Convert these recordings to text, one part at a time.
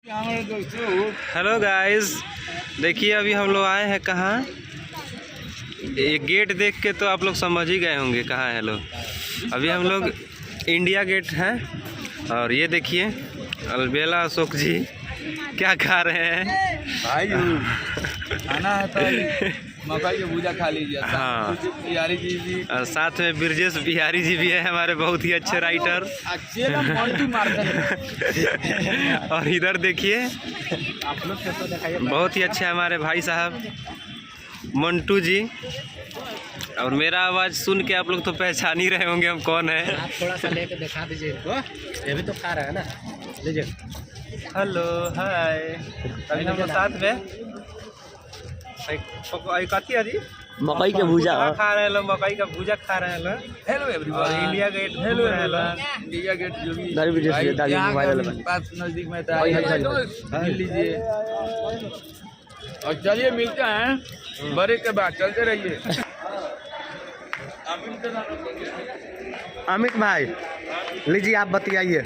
Hello guys, देखिए अभी हम लोग आए हैं कहाँ। ये गेट देख के तो आप लोग समझ ही गए होंगे कहाँ है लोग। अभी हम लोग इंडिया गेट हैं और ये देखिए अलबेला अशोक जी क्या खा रहे हैं भाई। खाना है तो मकई के भूजा खा लीजिए। हाँ, बिहारी जी भी और साथ में ब्रजेश बिहारी जी भी है, हमारे बहुत ही अच्छे राइटर। और इधर देखिए आप लोग कैसे दिखाइए। बहुत ही अच्छे हमारे भाई साहब मंटू जी। और मेरा आवाज़ सुन के आप लोग तो पहचान ही रहे होंगे हम कौन है। आप थोड़ा सा लेके दिखा दीजिए, ये भी तो खा रहा है ना, लीजिए। हेलो हाय, अभी हम लोग साथ में कथी है जी, मकई के भूजा खा रहे हैं लोग, मकई का भूजा खा रहे हैं लोग। हेलो और एवरीवन, इंडिया गेट हेलो है लोग। इंडिया गेट जो भी दादी यहाँ मोबाइल के पास नजदीक में था, भाई, मिल लीजिए। और चलिए मिलते हैं बड़े के बाद, चलते रहिए। अमित भाई लीजिए, आप बतियाइए।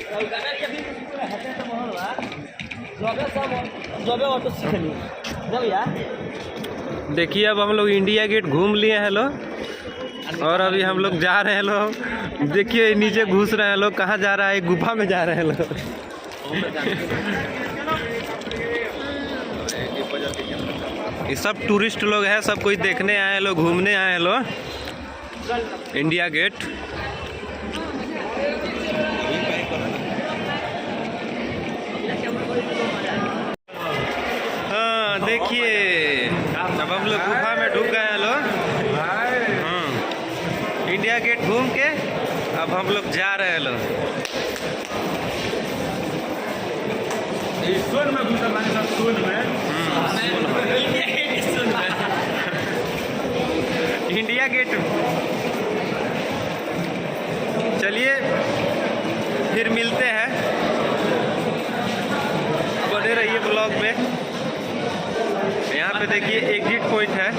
देखिए अब हम लोग इंडिया गेट घूम लिए हैं लोग, और अभी हम लोग जा रहे हैं लोग। देखिए नीचे घुस रहे हैं लोग, कहाँ जा रहा है, एक गुफा में जा रहे हैं लोग। ये सब टूरिस्ट लोग हैं, सब कोई देखने आए हैं लोग, घूमने आए हैं लोग इंडिया गेट। हाँ देखिए अब हम लोग गुफा में ढुक गए हैं लोग। इंडिया गेट घूम के अब हम लोग जा रहे हैं लोग। India Gate. चलिए फिर मिलते हैं, बने रहिए ब्लॉग में। यहाँ पे देखिए एग्जिट पॉइंट है।